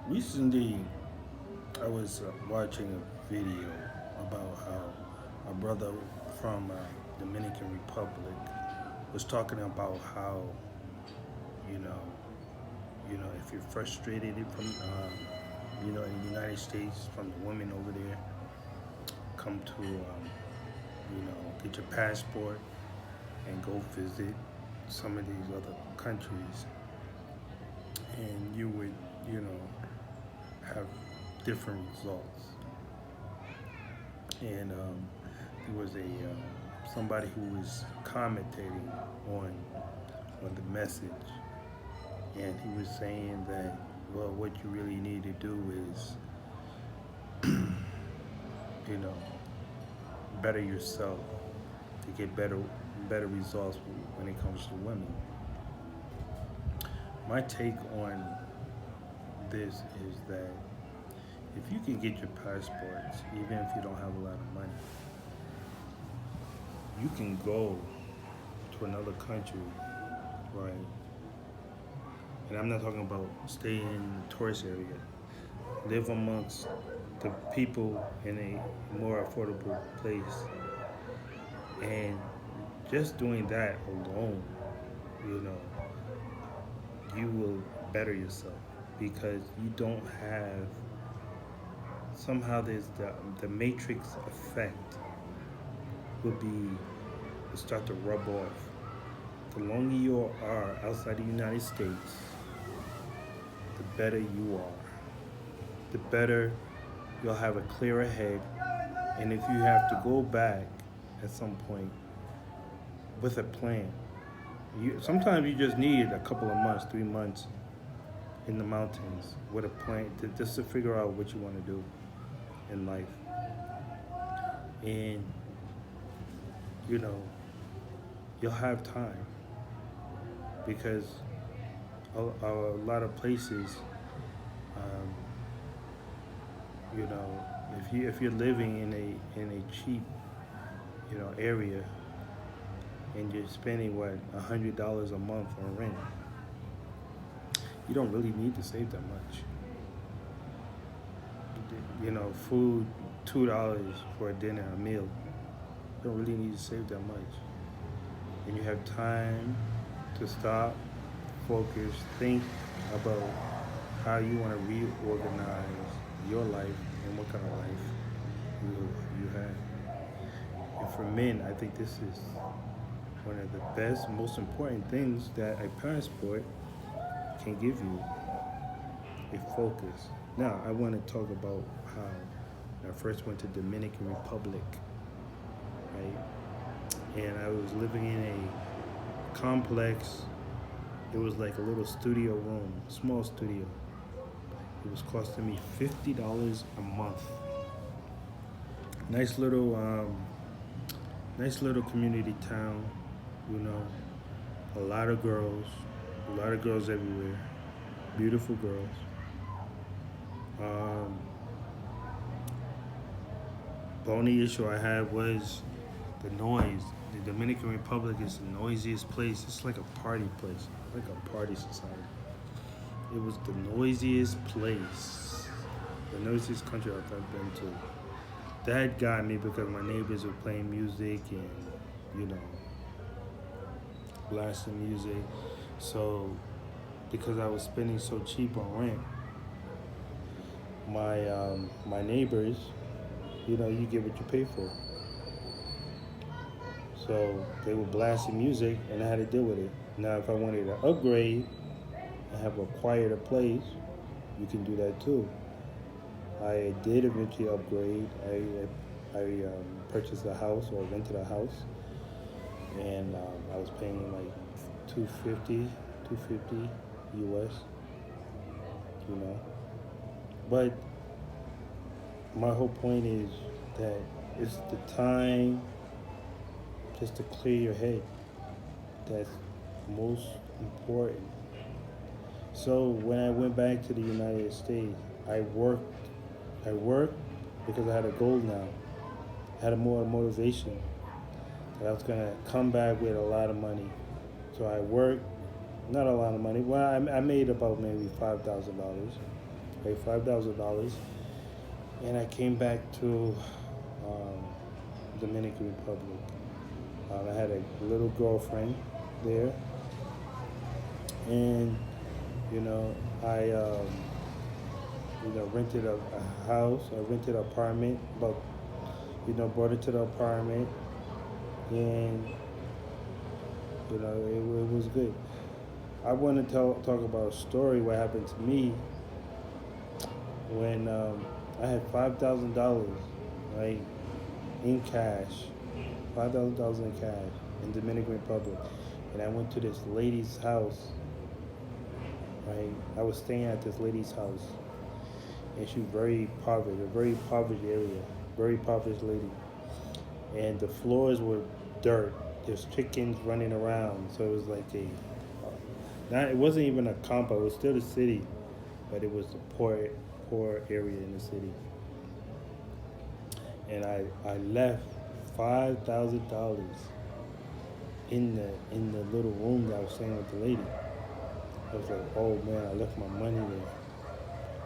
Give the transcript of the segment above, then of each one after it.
Recently, I was watching a video about how a brother from Dominican Republic was talking about how you know, if you're frustrated from, in the United States from the women over there, come to, get your passport and go visit some of these other countries, and you would, you know, have different results. And there was a somebody who was commentating on the message, and he was saying that, well, what you really need to do is, you know, better yourself to get better results when it comes to women. My take on this is that if you can get your passports, even if you don't have a lot of money, you can go to another country, right? And I'm not talking about staying in the tourist area. Live amongst the people in a more affordable place. And just doing that alone, you know, you will better yourself because you don't have, somehow there's the matrix effect will start to rub off. The longer you are outside the United States, the better you are. The better you'll have a clearer head. And if you have to go back at some point with a plan, sometimes you just need a couple of months, 3 months in the mountains with a plan just to figure out what you want to do in life. And, you know, you'll have time because a lot of places, um, if you're living in a cheap, area, and you're spending what $100 a month on rent, you don't really need to save that much. Food, $2 for a dinner, a meal. You don't really need to save that much, and you have time to stop, focus, think about how you want to reorganize your life and what kind of life you have. And for men, I think this is one of the best, most important things that a passport can give you, a focus. Now, I want to talk about how I first went to Dominican Republic, right? And I was living in a complex. It was like a little studio room, small studio. It was costing me $50 a month. Nice little community town, you know. A lot of girls everywhere, beautiful girls. Um, the only issue I had was the noise. The Dominican Republic is the noisiest place. It's like a party place, like a party society. It was the noisiest place, the noisiest country I've ever been to. That got me because my neighbors were playing music and, blasting music. So, because I was spending so cheap on rent, my neighbors, you get what you pay for. So they were blasting music, and I had to deal with it. Now, if I wanted to upgrade and have a quieter place, you can do that too. I did eventually upgrade. I purchased a house or rented a house, and I was paying like 250 US, But my whole point is that it's the time just to clear your head that's most important. So when I went back to the United States, I worked because I had a goal now. I had a more motivation that I was gonna come back with a lot of money. So I worked, not a lot of money. Well, I made about maybe $5,000, right? $5,000, and I came back to um, Dominican Republic. I had a little girlfriend there, and you know, I rented a house. I rented an apartment, but brought it to the apartment, and it was good. I want to talk about a story what happened to me when I had $5,000, right, in cash, $5,000 in cash in Dominican Republic, and I went to this lady's house. Right, I was staying at this lady's house, and she was very impoverished, a very impoverished area, very impoverished lady, and the floors were dirt. There's chickens running around, so it was like it wasn't even a compound. It was still the city, but it was a poor area in the city. And I left $5,000 in the little room that I was staying with the lady. I was like, oh man, I left my money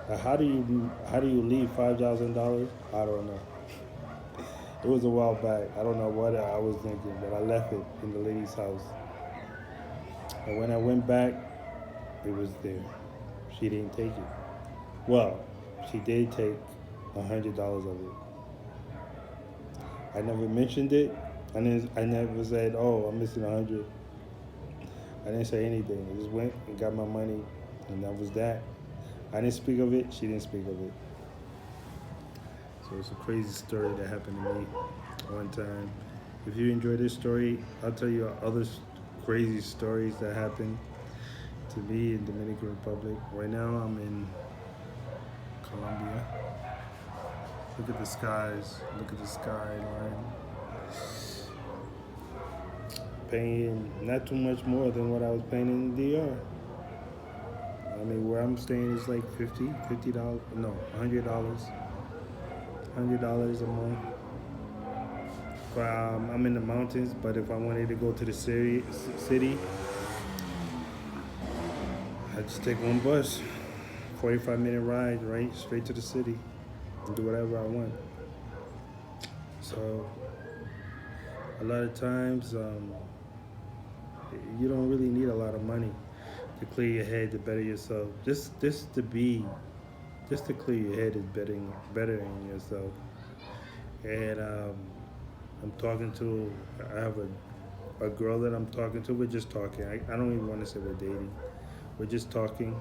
there. How do you leave $5,000? I don't know. It was a while back. I don't know what I was thinking, but I left it in the lady's house. And when I went back, it was there. She didn't take it. Well, she did take $100 of it. I never mentioned it. I never said, "Oh, I'm missing 100." I didn't say anything. I just went and got my money, and that was that. I didn't speak of it. She didn't speak of it. So it's a crazy story that happened to me one time. If you enjoy this story, I'll tell you other crazy stories that happened to me in Dominican Republic. Right now, I'm in Colombia. Look at the skies. Look at the skyline. Paying not too much more than what I was paying in the DR. I mean, where I'm staying is like $50, no, $100 a month. I'm in the mountains, but if I wanted to go to the city, I just take one bus, 45-minute ride, right, straight to the city, and do whatever I want. So a lot of times, you don't really need a lot of money to clear your head to better yourself. Just to clear your head is bettering yourself. And I have a girl that I'm talking to. We're just talking. I don't even want to say we're dating. We're just talking.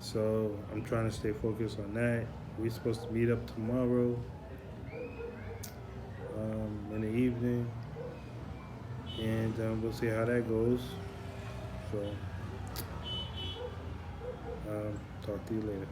So I'm trying to stay focused on that. We're supposed to meet up tomorrow in the evening, and we'll see how that goes. So talk to you later.